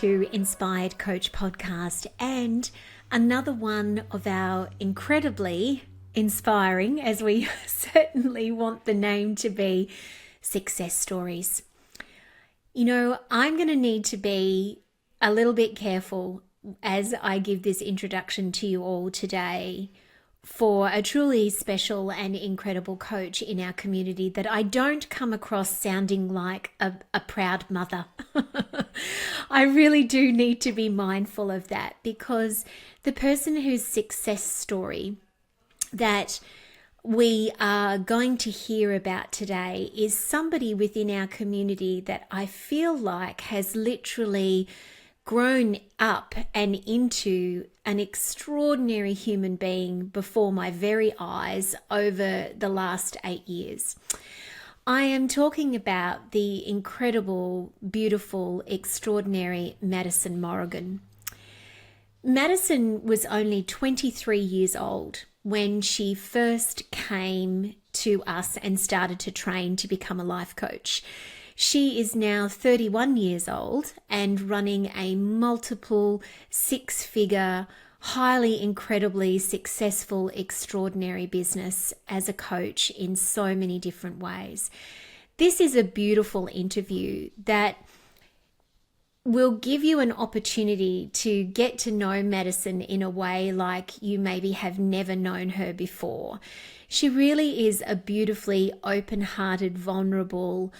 to Inspired Coach Podcast and another one of our incredibly inspiring, as we certainly want the name to be, success stories. You know, I'm going to need to be a little bit careful as I give this introduction to you all today for a truly special and incredible coach in our community, that I don't come across sounding like a proud mother. I really do need to be mindful of that, because the person whose success story that we are going to hear about today is somebody within our community that I feel like has literally grown up and into an extraordinary human being before my very eyes over the last 8 years. I am talking about the incredible, beautiful, extraordinary Madison Morrigan. Madison was only 23 years old when she first came to us and started to train to become a life coach. She is now 31 years old and running a multiple six-figure, highly incredibly successful, extraordinary business as a coach in so many different ways. This is a beautiful interview that will give you an opportunity to get to know Madison in a way like you maybe have never known her before. She really is a beautifully open-hearted, vulnerable,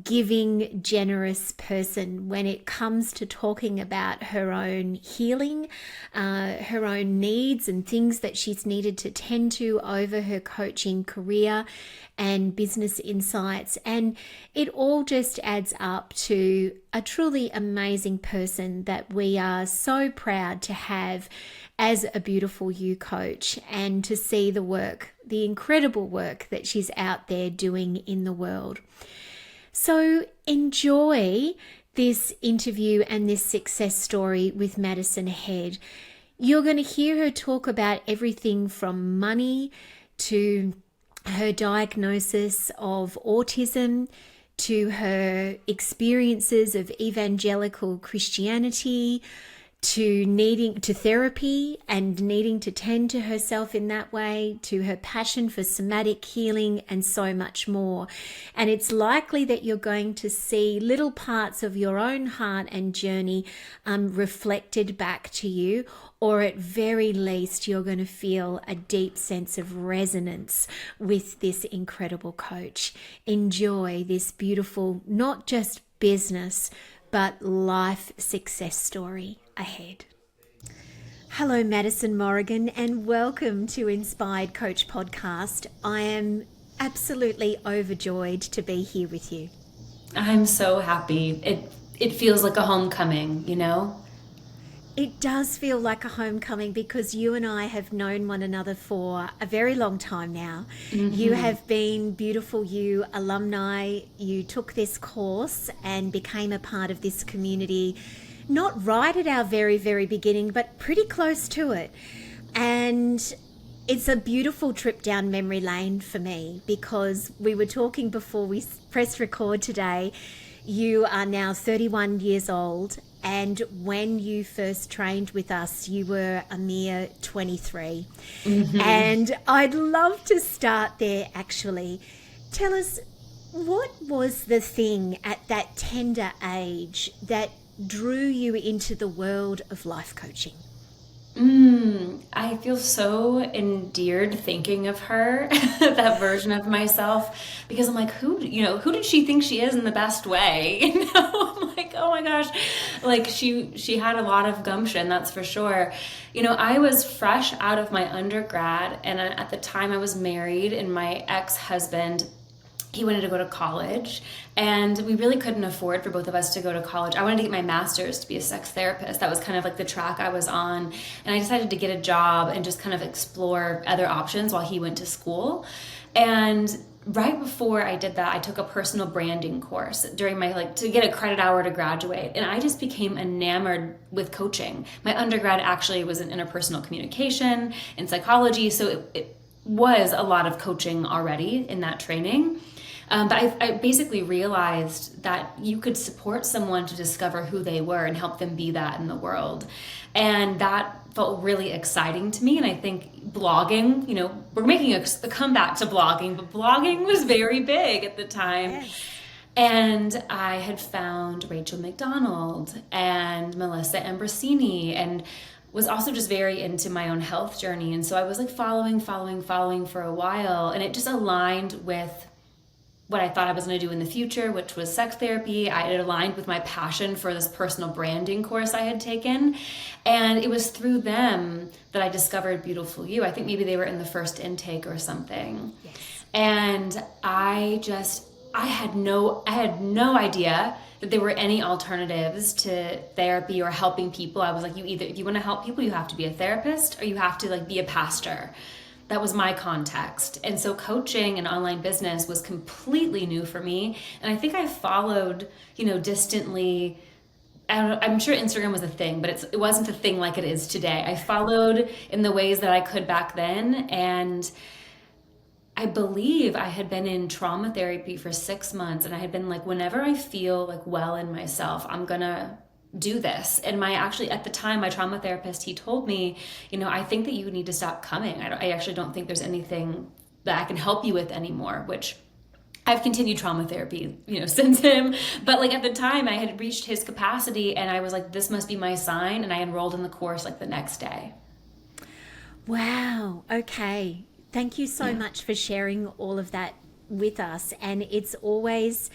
giving, generous person when it comes to talking about her own healing, her own needs and things that she's needed to tend to over her coaching career and business insights. And it all just adds up to a truly amazing person that we are so proud to have as a beautiful you coach, and to see the work, the incredible work that she's out there doing in the world. So enjoy this interview and this success story with Madison ahead. You're going to hear her talk about everything from money to her diagnosis of autism, to her experiences of evangelical Christianity, to therapy and needing to tend to herself in that way, to her passion for somatic healing, and so much more. And it's likely that you're going to see little parts of your own heart and journey reflected back to you, or at very least you're going to feel a deep sense of resonance with this incredible coach. Enjoy this beautiful, not just business, but life success story ahead. Hello, Madison Morrigan, and welcome to Inspired Coach Podcast. I am absolutely overjoyed to be here with you. I'm so happy. It feels like a homecoming, you know? It does feel like a homecoming, because you and I have known one another for a very long time now. Mm-hmm. You have been beautiful you alumni. You took this course and became a part of this community, not right at our very, very beginning, but pretty close to it. And it's a beautiful trip down memory lane for me, because we were talking before we pressed record today. You are now 31 years old, and when you first trained with us, you were a mere 23. Mm-hmm. And I'd love to start there, actually. Tell us, what was the thing at that tender age that drew you into the world of life coaching? I feel so endeared thinking of her, that version of myself, because I'm like, who did she think she is in the best way? I'm like, oh my gosh, like she had a lot of gumption, that's for sure. I was fresh out of my undergrad, and at the time I was married, and my ex-husband, he wanted to go to college, and we really couldn't afford for both of us to go to college. I wanted to get my master's to be a sex therapist. That was kind of like the track I was on. And I decided to get a job and just kind of explore other options while he went to school. And right before I did that, I took a personal branding course during my, to get a credit hour to graduate. And I just became enamored with coaching. My undergrad actually was in interpersonal communication and psychology. So it was a lot of coaching already in that training. But I basically realized that you could support someone to discover who they were and help them be that in the world. And that felt really exciting to me. And I think blogging, we're making a comeback to blogging, but blogging was very big at the time. Yes. And I had found Rachel McDonald and Melissa Ambrosini, and was also just very into my own health journey. And so I was like following for a while, and it just aligned with what I thought I was going to do in the future, which was sex therapy. It aligned with my passion for this personal branding course I had taken. And it was through them that I discovered Beautiful You. I think maybe they were in the first intake or something. Yes. And I had no idea that there were any alternatives to therapy or helping people. I was like, if you want to help people, you have to be a therapist or you have to be a pastor. That was my context. And so coaching and online business was completely new for me. And I think I followed, distantly. I'm sure Instagram was a thing, but it wasn't a thing like it is today. I followed in the ways that I could back then. And I believe I had been in trauma therapy for 6 months, and I had been like, whenever I feel well in myself, I'm gonna do this. And at the time, my trauma therapist, he told me, I think that you need to stop coming. I actually don't think there's anything that I can help you with anymore, which I've continued trauma therapy, since him. But at the time I had reached his capacity, and I was like, this must be my sign. And I enrolled in the course the next day. Wow. Okay. Thank you so much for sharing all of that with us. And it's always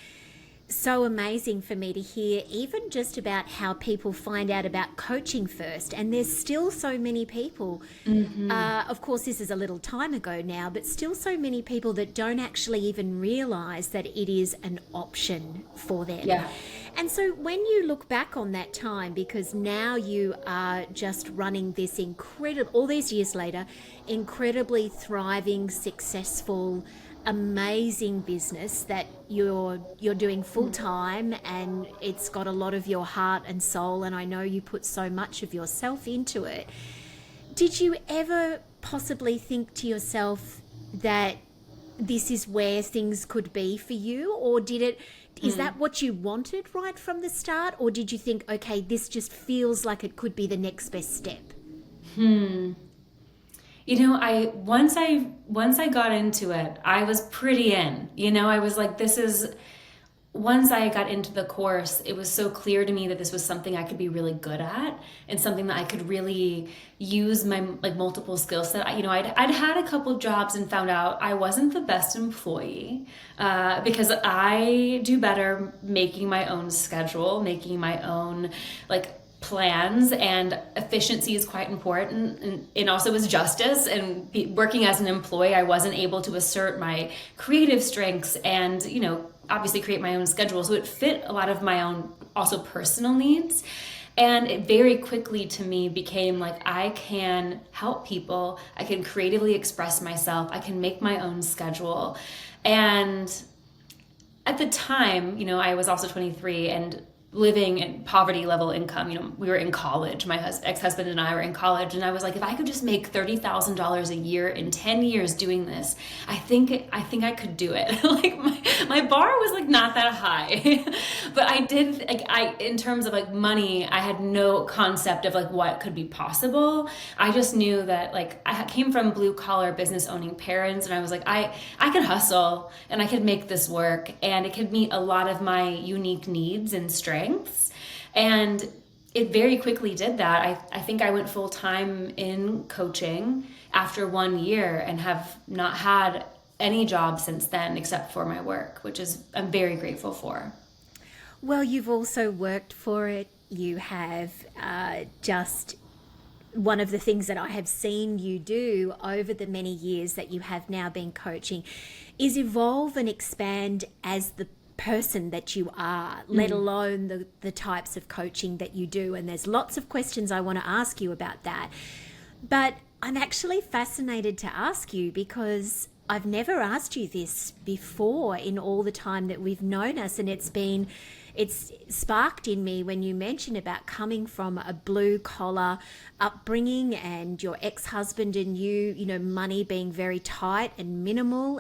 so amazing for me to hear even just about how people find out about coaching first. And there's still so many people, of course, this is a little time ago now, but still so many people that don't actually even realize that it is an option for them. Yeah. And so when you look back on that time, because now you are just running this all these years later, incredibly thriving, successful, amazing business that you're doing full time, and it's got a lot of your heart and soul, and I know you put so much of yourself into it. Did you ever possibly think to yourself that this is where things could be for you, or is that what you wanted right from the start, or did you think, okay, this just feels like it could be the next best step? Once I got into it, I was pretty in. I was like, once I got into the course, it was so clear to me that this was something I could be really good at, and something that I could really use my multiple skill set. I'd had a couple of jobs and found out I wasn't the best employee, because I do better making my own schedule, making my own plans, and efficiency is quite important, and also is justice. And working as an employee, I wasn't able to assert my creative strengths and obviously create my own schedule, so it fit a lot of my own also personal needs. And it very quickly to me became I can help people, I can creatively express myself, I can make my own schedule. And at the time, I was also 23 and living in poverty level income. We were in college. My ex-husband and I were in college, and I was like, if I could just make $30,000 a year in 10 years doing this, I think I could do it. My bar was not that high, but I did, in terms of money, I had no concept of what could be possible. I just knew that I came from blue collar business owning parents, and I was like, I could hustle and I could make this work, and it could meet a lot of my unique needs and strengths. And it very quickly did that. I think I went full time in coaching after 1 year, and have not had any job since then except for my work, which I'm very grateful for. Well, you've also worked for it. You have just one of the things that I have seen you do over the many years that you have now been coaching is evolve and expand as the person that you are, let alone the types of coaching that you do. And there's lots of questions I want to ask you about that. But I'm actually fascinated to ask you, because I've never asked you this before in all the time that we've known us, and it's been it's sparked in me when you mentioned about coming from a blue collar upbringing and your ex-husband and you know, money being very tight and minimal.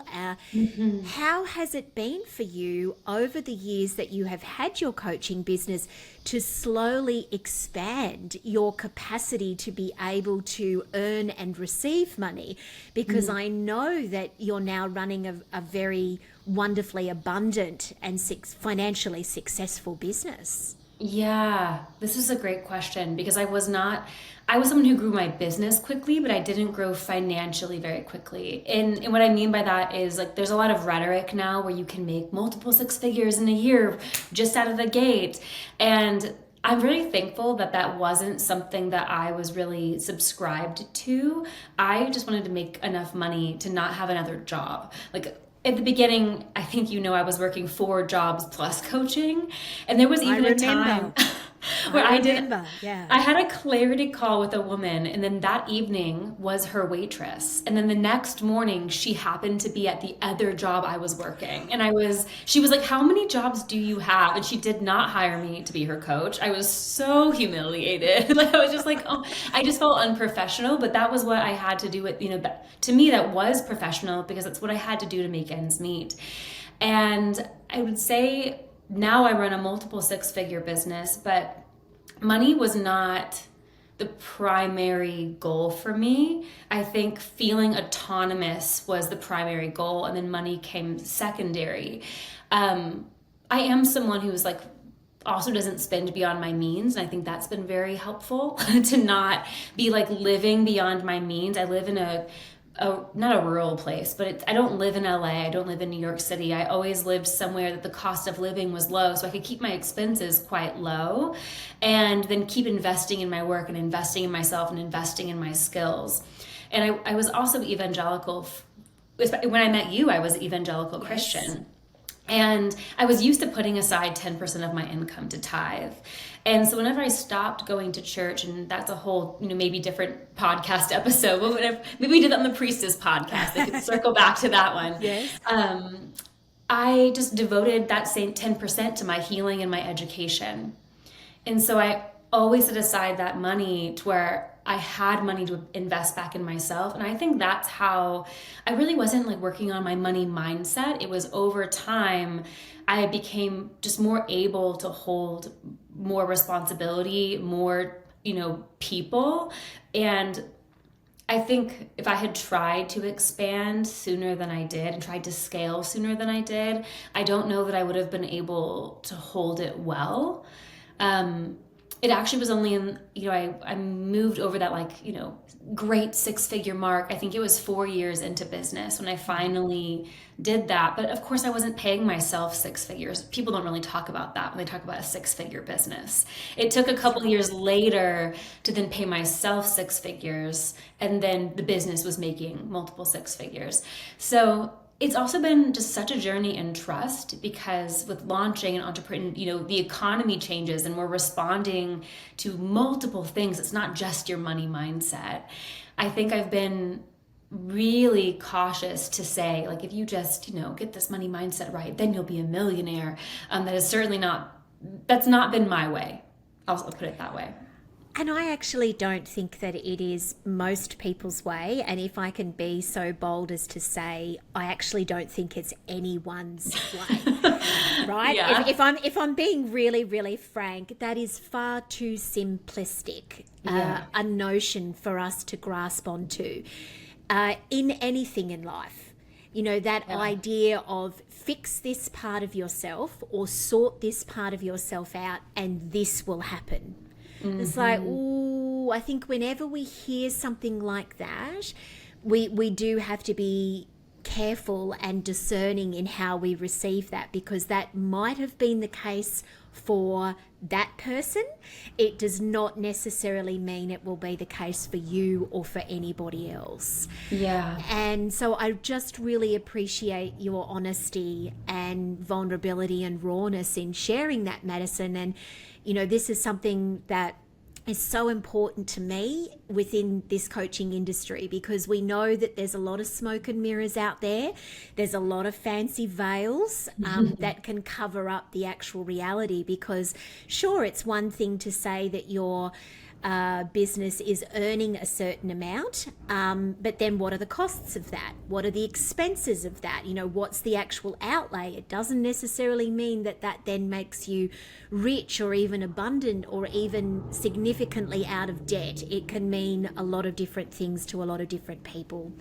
How has it been for you over the years that you have had your coaching business to slowly expand your capacity to be able to earn and receive money? Because I know that you're now running a very wonderfully abundant and financially successful business. Yeah, this is a great question because I was someone who grew my business quickly, but I didn't grow financially very quickly. And what I mean by that is, like, there's a lot of rhetoric now where you can make multiple six figures in a year just out of the gate. And I'm really thankful that that wasn't something that I was really subscribed to. I just wanted to make enough money to not have another job. Like, at the beginning, I think, you know, I was working 4 jobs plus coaching. And there was even a time where I had a clarity call with a woman, and then that evening was her waitress. And then the next morning, she happened to be at the other job I was working. And she was like, "How many jobs do you have?" And she did not hire me to be her coach. I was so humiliated. Like, I was just like, oh, I just felt unprofessional, but that was what I had to do. To me, that was professional because that's what I had to do to make ends meet. And I would say now I run a multiple 6-figure business, but money was not the primary goal for me. I think feeling autonomous was the primary goal, and then money came secondary. I am someone who's like also doesn't spend beyond my means, and I think that's been very helpful to not be like living beyond my means. I live in not a rural place, but I don't live in LA. I don't live in New York City. I always lived somewhere that the cost of living was low, so I could keep my expenses quite low and then keep investing in my work and investing in myself and investing in my skills. And I was also evangelical. When I met you, I was evangelical Christian. And I was used to putting aside 10% of my income to tithe. And so whenever I stopped going to church, and that's a whole, maybe different podcast episode, but maybe we did that on the Priestess podcast. I could circle back to that one. Yes. I just devoted that same 10% to my healing and my education. And so I always set aside that money to where I had money to invest back in myself. And I think that's how I really wasn't like working on my money mindset. It was over time, I became just more able to hold more responsibility, more, people. And I think if I had tried to expand sooner than I did and tried to scale sooner than I did, I don't know that I would have been able to hold it well. It actually was only in, I moved over that great 6-figure mark. I think it was 4 years into business when I finally did that. But of course I wasn't paying myself 6 figures. People don't really talk about that when they talk about a 6-figure business. It took a couple years later to then pay myself 6 figures. And then the business was making multiple 6 figures. So it's also been just such a journey in trust, because with launching an entrepreneur, the economy changes and we're responding to multiple things. It's not just your money mindset. I think I've been really cautious to say, like, if you just, get this money mindset right, then you'll be a millionaire. That's not been my way. I'll put it that way. And I actually don't think that it is most people's way. And if I can be so bold as to say, I actually don't think it's anyone's way, right? Yeah. If I'm being really, really frank, that is far too simplistic a notion for us to grasp onto in anything in life. That idea of fix this part of yourself or sort this part of yourself out and this will happen. Mm-hmm. It's like, I think whenever we hear something like that, we do have to be careful and discerning in how we receive that, because that might have been the case for that person. It does not necessarily mean it will be the case for you or for anybody else. Yeah. And so I just really appreciate your honesty and vulnerability and rawness in sharing that, Madison. And this is something that is so important to me within this coaching industry, because we know that there's a lot of smoke and mirrors out there. There's a lot of fancy veils that can cover up the actual reality, because sure, it's one thing to say that your business is earning a certain amount, but then what are the costs of that? What are the expenses of that? You know, what's the actual outlay? It doesn't necessarily mean that that then makes you rich or even abundant or even significantly out of debt. It can mean a lot of different things to a lot of different people.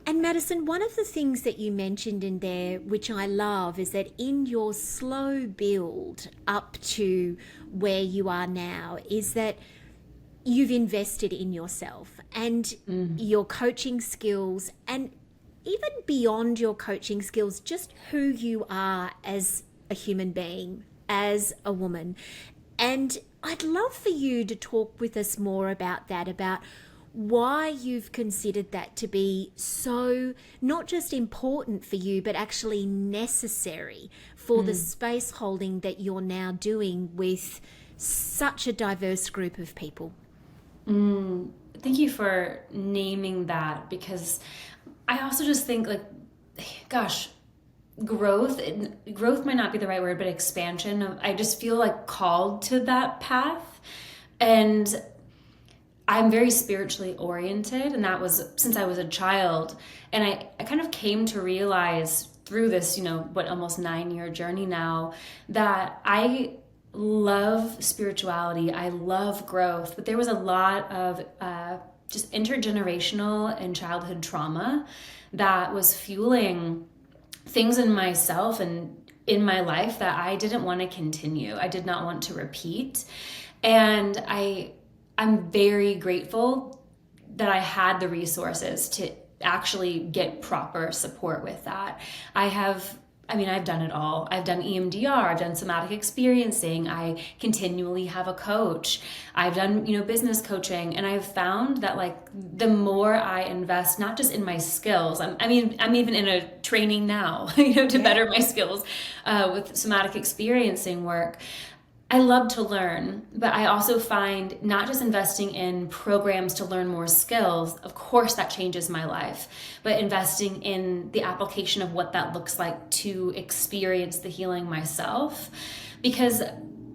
And Madison, one of the things that you mentioned in there, which I love, is that in your slow build up to where you are now, is that you've invested in yourself and your coaching skills, and even beyond your coaching skills, just who you are as a human being, as a woman. And I'd love for you to talk with us more about that, about why you've considered that to be so not just important for you, but actually necessary for the space holding that you're now doing with such a diverse group of people. Thank you for naming that, because I also just think, like, gosh, growth might not be the right word, but expansion. I just feel like called to that path. And I'm very spiritually oriented, and that was since I was a child. And I kind of came to realize through this, almost 9-year journey now, that I love spirituality, I love growth, but there was a lot of just intergenerational and childhood trauma that was fueling things in myself and in my life that I didn't want to continue. I did not want to repeat. And I'm very grateful that I had the resources to actually get proper support with that. I've done it all. I've done EMDR, I've done somatic experiencing, I continually have a coach. I've done, business coaching, and I've found that, like, the more I invest, not just in my skills, I'm even in a training now, to better my skills with somatic experiencing work. I love to learn, but I also find not just investing in programs to learn more skills, of course that changes my life, but investing in the application of what that looks like to experience the healing myself. Because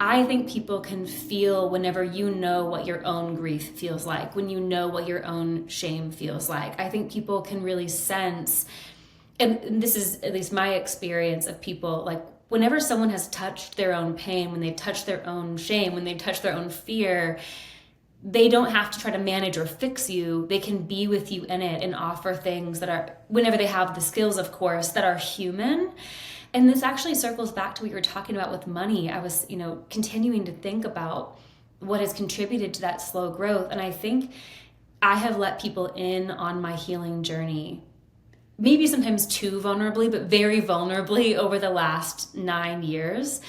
I think people can feel whenever you know what your own grief feels like, when you know what your own shame feels like. I think people can really sense, and this is at least my experience of people, like, whenever someone has touched their own pain, when they've touched their own shame, when they've touched their own fear, they don't have to try to manage or fix you. They can be with you in it and offer things that are, whenever they have the skills, of course, that are human. And this actually circles back to what you were talking about with money. I was, continuing to think about what has contributed to that slow growth. And I think I have let people in on my healing journey, maybe sometimes too vulnerably, but very vulnerably over the last 9 years.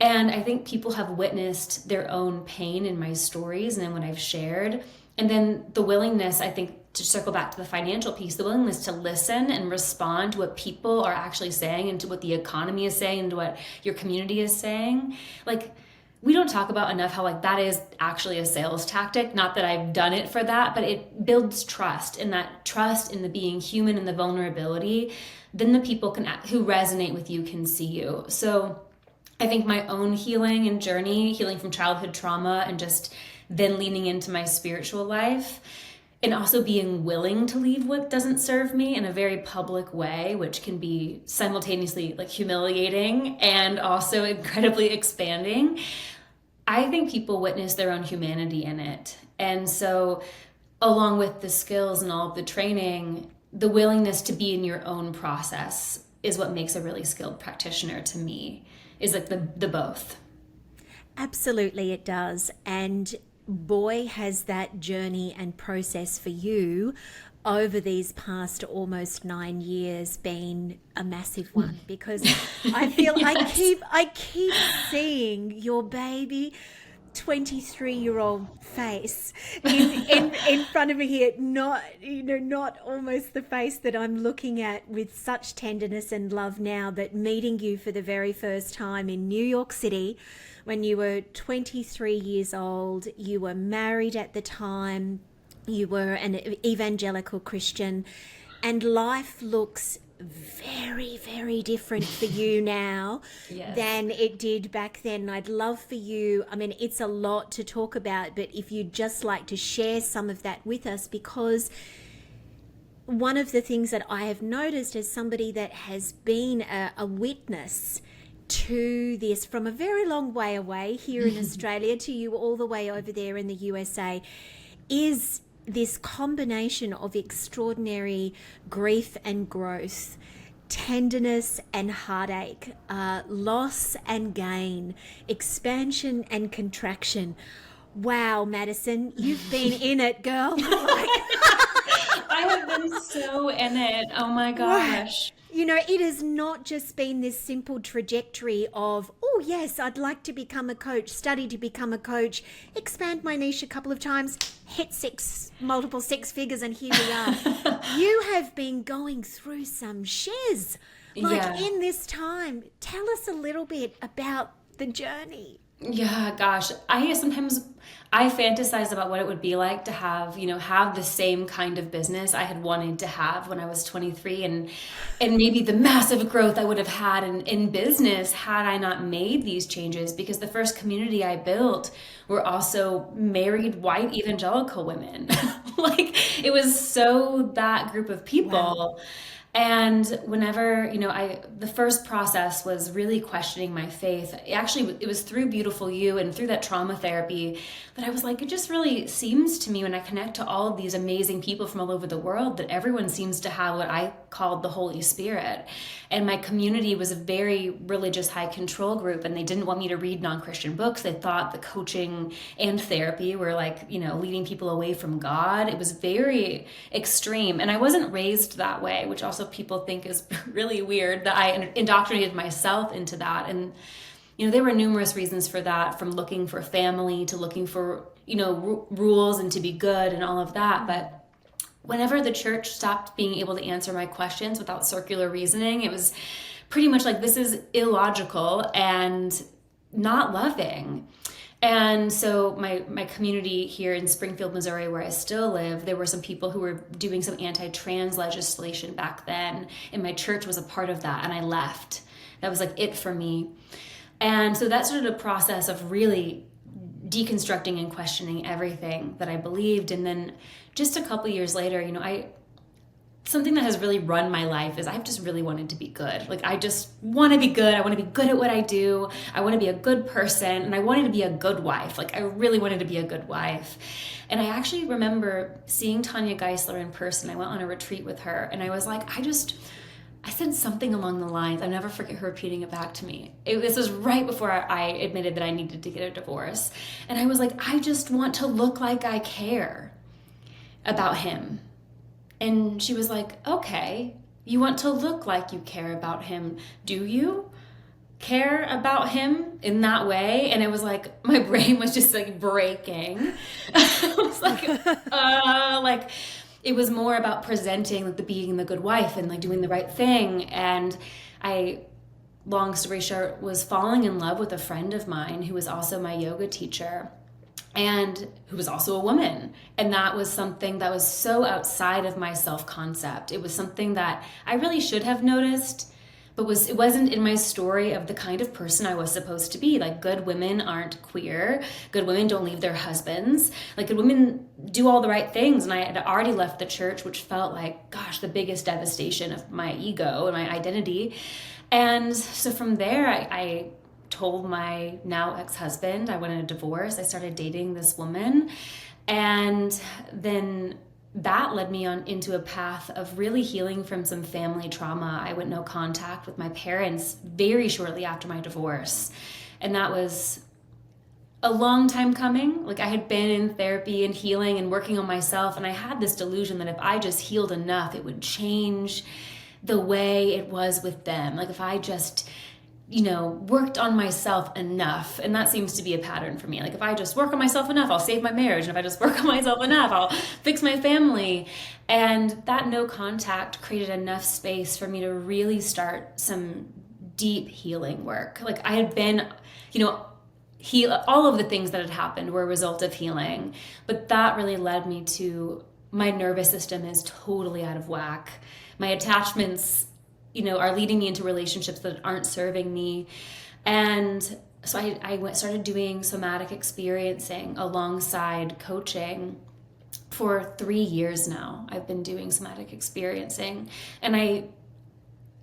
And I think people have witnessed their own pain in my stories and in what I've shared. And then the willingness, I think, to circle back to the financial piece, the willingness to listen and respond to what people are actually saying and to what the economy is saying and to what your community is saying. Like, we don't talk about enough how, like, that is actually a sales tactic. Not that I've done it for that, but it builds trust, and that trust in the being human and the vulnerability, then the people who resonate with you can see you. So I think my own healing and journey, healing from childhood trauma and just then leaning into my spiritual life, and also being willing to leave what doesn't serve me in a very public way, which can be simultaneously, like, humiliating and also incredibly expanding. I think people witness their own humanity in it. And so along with the skills and all of the training, the willingness to be in your own process is what makes a really skilled practitioner to me, is like the both. Absolutely, it does. And boy, has that journey and process for you over these past almost 9 years been a massive one, because I feel yes. I keep seeing your baby 23-year-old face in front of me here, not almost the face that I'm looking at with such tenderness and love now, but meeting you for the very first time in New York City when you were 23 years old, you were married at the time, you were an evangelical Christian, and life looks very, very different for you now Yes. than it did back then. I'd love for you, I mean, it's a lot to talk about, but if you'd just like to share some of that with us, because one of the things that I have noticed as somebody that has been a witness to this from a very long way away here in Australia to you all the way over there in the USA, is this combination of extraordinary grief and growth, tenderness and heartache, loss and gain, expansion and contraction. Wow, Madison, you've been in it, girl. I have been so in it. Oh my gosh. You know, it has not just been this simple trajectory of, oh yes, I'd like to become a coach, study to become a coach, expand my niche a couple of times, hit multiple six figures, and here we are. You have been going through some shiz, in this time. Tell us a little bit about the journey. Yeah, gosh. I fantasize about what it would be like to have the same kind of business I had wanted to have when I was 23, and maybe the massive growth I would have had in business had I not made these changes, because the first community I built were also married white evangelical women. Like, it was so that group of people. Wow. And whenever, the first process was really questioning my faith. Actually, it was through Beautiful You and through that trauma therapy that I was like, it just really seems to me when I connect to all of these amazing people from all over the world that everyone seems to have what I called the Holy Spirit. And my community was a very religious, high control group, and they didn't want me to read non-Christian books. They thought the coaching and therapy were like, leading people away from God. It was very extreme. And I wasn't raised that way, which also people think is really weird, that I indoctrinated myself into that. And there were numerous reasons for that, from looking for family to looking for rules and to be good and all of that. But whenever the church stopped being able to answer my questions without circular reasoning, it was pretty much like, this is illogical and not loving. And so my community here in Springfield, Missouri, where I still live, there were some people who were doing some anti-trans legislation back then, and my church was a part of that, and I left. That was like it for me. And so that started a process of really deconstructing and questioning everything that I believed. And then just a couple years later, something that has really run my life is I've just really wanted to be good. Like, I just want to be good. I want to be good at what I do. I want to be a good person, and I wanted to be a good wife. Like, I really wanted to be a good wife. And I actually remember seeing Tanya Geisler in person. I went on a retreat with her, and I was like, I said something along the lines, I'll never forget her repeating it back to me. This was right before I admitted that I needed to get a divorce. And I was like, I just want to look like I care about him. And she was like, okay, you want to look like you care about him. Do you care about him in that way? And it was like, my brain was just like breaking. I was like, it was more about presenting, like, the being the good wife and like doing the right thing. And I, long story short, was falling in love with a friend of mine who was also my yoga teacher, and who was also a woman. And that was something that was so outside of my self-concept. It was something that I really should have noticed, but it wasn't in my story of the kind of person I was supposed to be. Like, good women aren't queer. Good women don't leave their husbands. Like, good women do all the right things. And I had already left the church, which felt like, gosh, the biggest devastation of my ego and my identity. And so from there, I told my now ex-husband I wanted a divorce. I started dating this woman, and then that led me on into a path of really healing from some family trauma. I went no contact with my parents very shortly after my divorce, and that was a long time coming. Like, I had been in therapy and healing and working on myself, and I had this delusion that if I just healed enough, it would change the way it was with them. Like, if I just worked on myself enough. And that seems to be a pattern for me. Like, if I just work on myself enough, I'll save my marriage. And if I just work on myself enough, I'll fix my family. And that no contact created enough space for me to really start some deep healing work. Like, I had been, all of the things that had happened were a result of healing. But that really led me to, my nervous system is totally out of whack. My attachments, are leading me into relationships that aren't serving me. And so I started doing somatic experiencing alongside coaching. For 3 years now, I've been doing somatic experiencing, and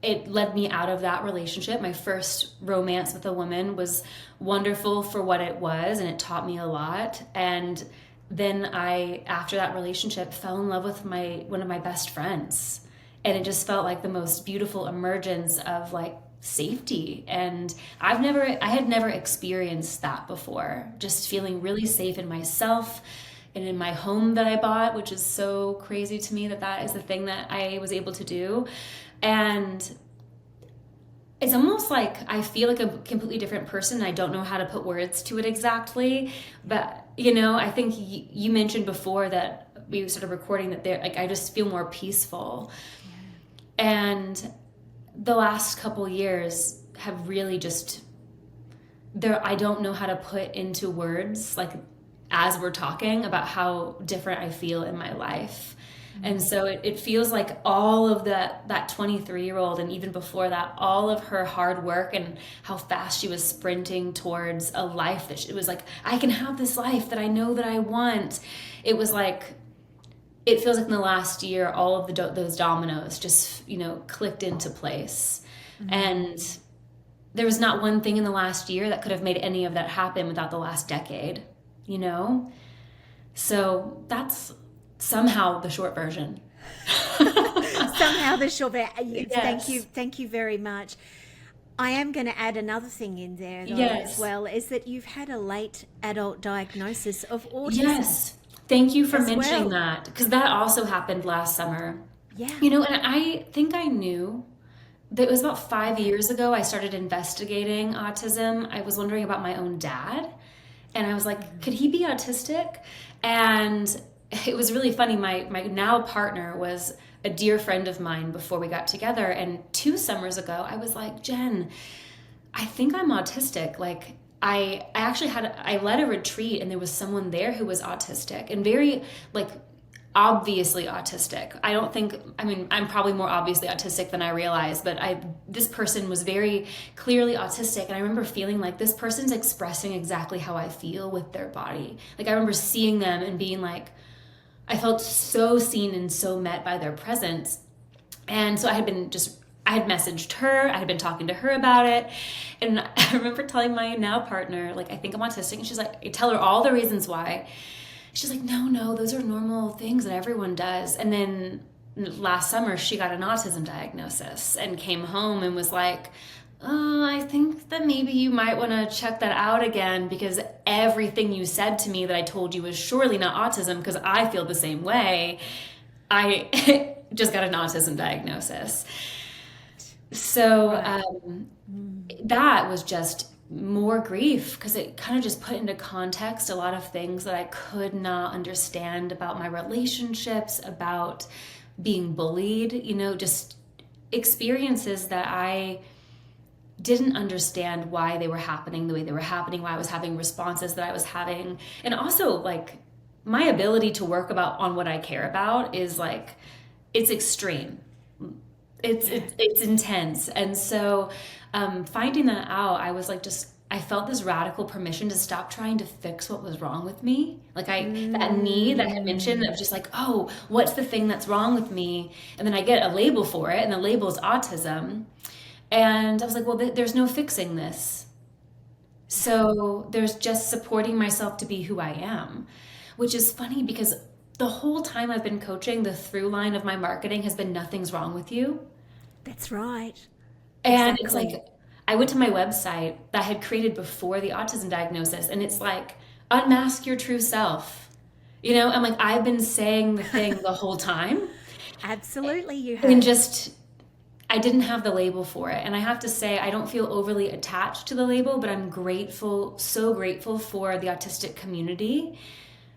it led me out of that relationship. My first romance with a woman was wonderful for what it was, and it taught me a lot. And then after that relationship, fell in love with one of my best friends, and it just felt like the most beautiful emergence of like safety. And I had never experienced that before, just feeling really safe in myself and in my home that I bought, which is so crazy to me that is the thing that I was able to do. And it's almost like I feel like a completely different person. I don't know how to put words to it exactly, but I think you mentioned before that we started recording that I just feel more peaceful. Yeah. And the last couple years have really I don't know how to put into words, like as we're talking about how different I feel in my life. Mm-hmm. And so it feels like all of that 23-year-old, and even before that, all of her hard work and how fast she was sprinting towards a life that it was like, I can have this life that I know that I want. It was like, it feels like in the last year, all of those dominoes just, clicked into place. Mm-hmm. And there was not one thing in the last year that could have made any of that happen without the last decade. So that's somehow the short version. Somehow the short version. Yes. Thank you very much. I am going to add another thing in there though, yes. as well, is that you've had a late adult diagnosis of autism. Yes. Thank you for mentioning that, because that also happened last summer. Yeah. And I think I knew that it was about 5 years ago I started investigating autism. I was wondering about my own dad. And I was like, could he be autistic? And it was really funny. My now partner was a dear friend of mine before we got together. And 2 summers ago, I was like, Jen, I think I'm autistic. Like, I actually I led a retreat, and there was someone there who was autistic and very like obviously autistic. I'm probably more obviously autistic than I realized, but this person was very clearly autistic. And I remember feeling like this person's expressing exactly how I feel with their body. Like, I remember seeing them and being like, I felt so seen and so met by their presence. And so I had messaged her, I had been talking to her about it. And I remember telling my now partner, like, I think I'm autistic. And she's like, I tell her all the reasons why. She's like, no, those are normal things that everyone does. And then last summer, she got an autism diagnosis and came home and was like, I think that maybe you might want to check that out again, because everything you said to me that I told you was surely not autism, because I feel the same way. I just got an autism diagnosis. So that was just more grief, because it kind of just put into context a lot of things that I could not understand about my relationships, about being bullied, just experiences that I didn't understand why they were happening the way they were happening, why I was having responses that I was having. And also, like, my ability to work on what I care about is like, it's extreme. It's intense. And so finding that out, I was like, I felt this radical permission to stop trying to fix what was wrong with me. Like that need that I had mentioned of just like, oh, what's the thing that's wrong with me? And then I get a label for it, and the label is autism. And I was like, well, there's no fixing this. So there's just supporting myself to be who I am, which is funny because the whole time I've been coaching, the through line of my marketing has been nothing's wrong with you. That's right. And exactly. It's like, I went to my website that I had created before the autism diagnosis, and it's like, unmask your true self. I'm like, I've been saying the thing the whole time. Absolutely, you have. And I didn't have the label for it. And I have to say, I don't feel overly attached to the label, but I'm grateful, so grateful for the autistic community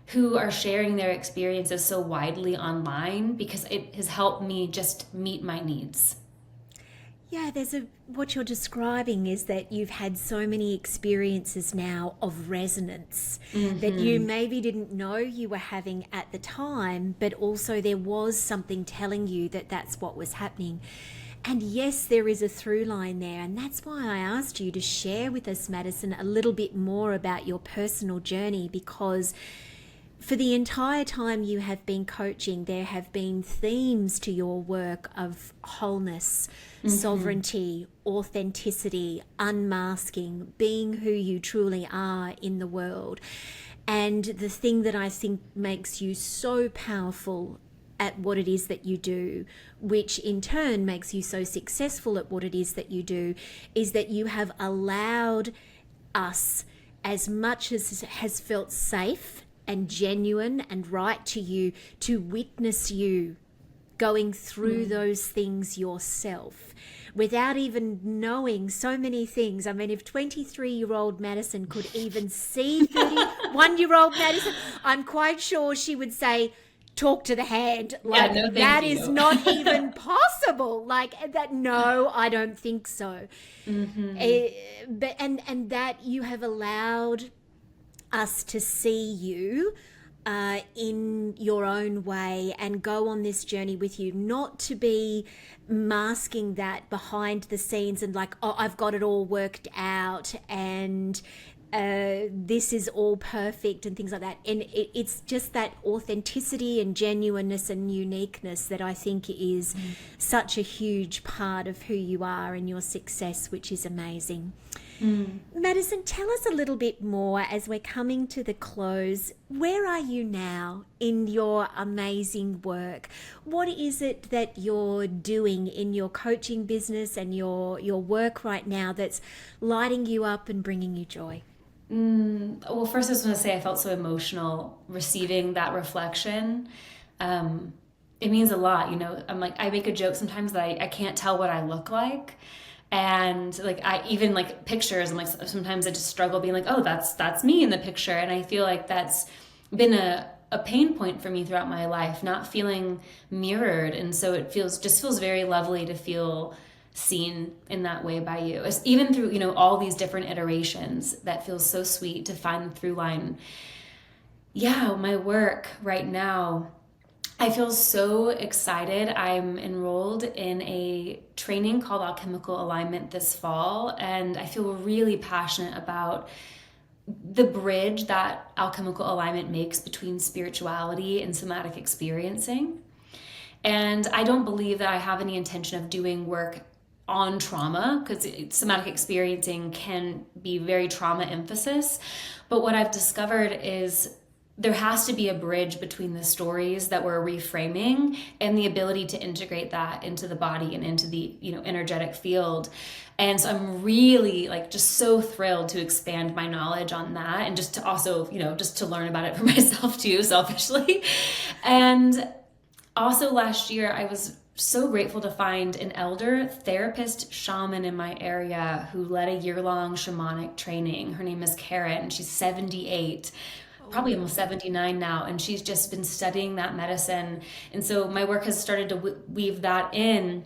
who are sharing their experiences so widely online, because it has helped me just meet my needs. Yeah, what you're describing is that you've had so many experiences now of resonance that you maybe didn't know you were having at the time, but also there was something telling you that that's what was happening. And yes, there is a through line there. And that's why I asked you to share with us, Madison, a little bit more about your personal journey, because for the entire time you have been coaching, there have been themes to your work of wholeness, sovereignty, authenticity, unmasking, being who you truly are in the world. And the thing that I think makes you so powerful at what it is that you do, which in turn makes you so successful at what it is that you do, is that you have allowed us, as much as has felt safe and genuine and right to you, to witness you going through those things yourself without even knowing so many things. I mean, if 23-year-old Madison could even see 31-year-old Madison, I'm quite sure she would say, talk to the hand. Like, no, that thank is you. not even possible. Like that, no, I don't think so. But that you have allowed us to see you in your own way and go on this journey with you, not to be masking that behind the scenes and like, oh, I've got it all worked out and this is all perfect and things like that. And it's just that authenticity and genuineness and uniqueness that I think is such a huge part of who you are and your success, which is amazing. Madison, tell us a little bit more as we're coming to the close. Where are you now in your amazing work? What is it that you're doing in your coaching business and your work right now that's lighting you up and bringing you joy? Well, first I just want to say I felt so emotional receiving that reflection. It means a lot, I'm like, I make a joke sometimes that I can't tell what I look like. And like, I even like pictures, I'm like, sometimes I just struggle being like, oh, that's me in the picture. And I feel like that's been a pain point for me throughout my life, not feeling mirrored. And so it feels very lovely to feel seen in that way by you. Even through, all these different iterations, that feels so sweet to find the through line. Yeah, my work right now, I feel so excited. I'm enrolled in a training called Alchemical Alignment this fall, and I feel really passionate about the bridge that alchemical alignment makes between spirituality and somatic experiencing. And I don't believe that I have any intention of doing work on trauma, because somatic experiencing can be very trauma emphasis. But what I've discovered is there has to be a bridge between the stories that we're reframing and the ability to integrate that into the body and into the energetic field. And so I'm really just so thrilled to expand my knowledge on that, and just to also just to learn about it for myself too, selfishly. And also last year I was so grateful to find an elder therapist shaman in my area who led a year-long shamanic training. Her name is Karen. She's 78, probably almost 79 now, and she's just been studying that medicine. And so my work has started to weave that in.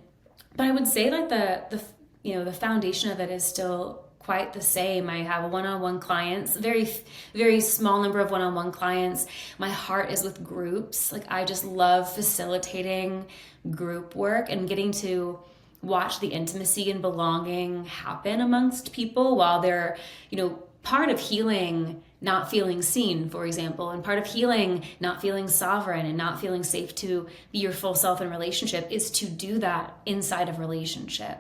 But I would say the foundation of it is still quite the same. I have one-on-one clients, very, very small number of one-on-one clients. My heart is with groups. I just love facilitating group work and getting to watch the intimacy and belonging happen amongst people while they're, part of healing not feeling seen, for example, and part of healing not feeling sovereign and not feeling safe to be your full self in relationship is to do that inside of relationship.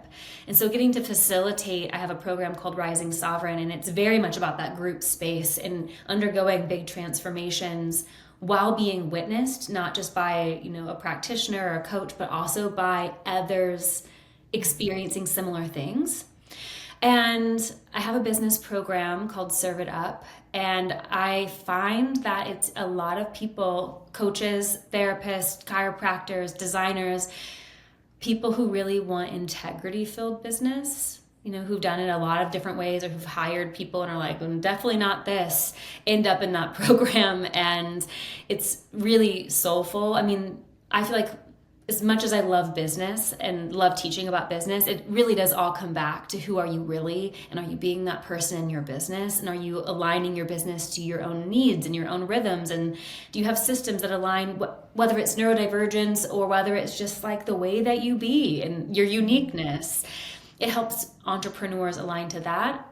And so getting to facilitate, I have a program called Rising Sovereign, and it's very much about that group space and undergoing big transformations while being witnessed, not just by, a practitioner or a coach, but also by others experiencing similar things. And I have a business program called Serve It Up. And I find that it's a lot of people, coaches, therapists, chiropractors, designers, people who really want integrity-filled business, who've done it a lot of different ways, or who've hired people and are like, definitely not this, end up in that program. And it's really soulful. I mean, I feel like as much as I love business and love teaching about business, it really does all come back to who are you really, and are you being that person in your business, and are you aligning your business to your own needs and your own rhythms, and do you have systems that align, whether it's neurodivergence or whether it's just like the way that you be and your uniqueness. It helps entrepreneurs align to that.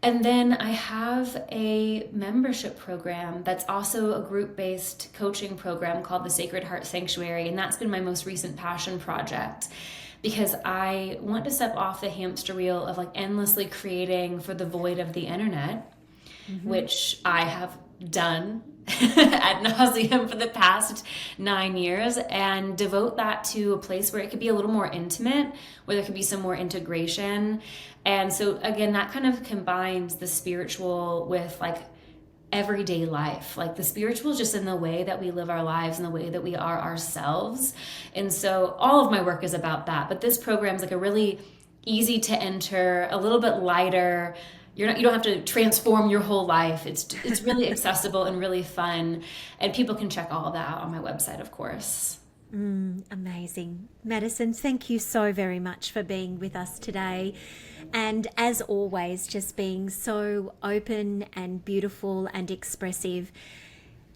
And then I have a membership program that's also a group-based coaching program called the Sacred Heart Sanctuary. And that's been my most recent passion project, because I want to step off the hamster wheel of like endlessly creating for the void of the internet, which I have done ad nauseum for the past 9 years, and devote that to a place where it could be a little more intimate, where there could be some more integration. And so again, that kind of combines the spiritual with like everyday life. Like the spiritual is just in the way that we live our lives and the way that we are ourselves. And so all of my work is about that. But this program is like a really easy to enter, a little bit lighter. You don't have to transform your whole life. It's really accessible and really fun. And people can check all of that out on my website, of course. Amazing. Madison, thank you so very much for being with us today. And as always, just being so open and beautiful and expressive.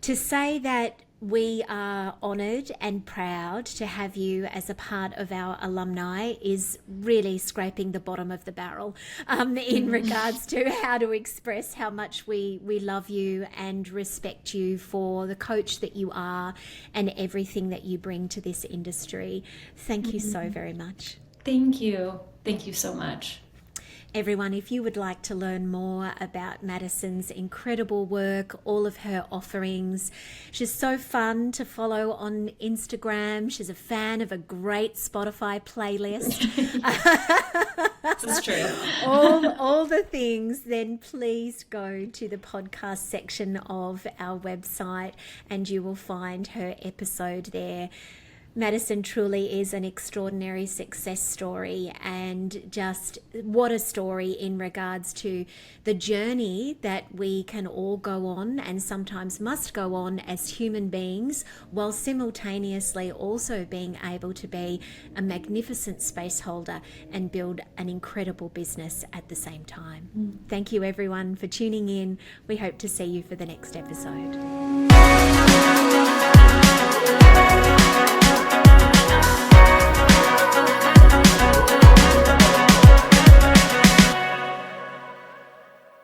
To say that we are honoured and proud to have you as a part of our alumni is really scraping the bottom of the barrel in regards to how to express how much we love you and respect you for the coach that you are and everything that you bring to this industry. Thank you so very much. Thank you. Thank you so much. Everyone, if you would like to learn more about Madison's incredible work, all of her offerings, she's so fun to follow on Instagram. She's a fan of a great Spotify playlist. This is true. all the things, then please go to the podcast section of our website and you will find her episode there. Madison truly is an extraordinary success story, and just what a story in regards to the journey that we can all go on and sometimes must go on as human beings, while simultaneously also being able to be a magnificent space holder and build an incredible business at the same time. Thank you everyone for tuning in. We hope to see you for the next episode.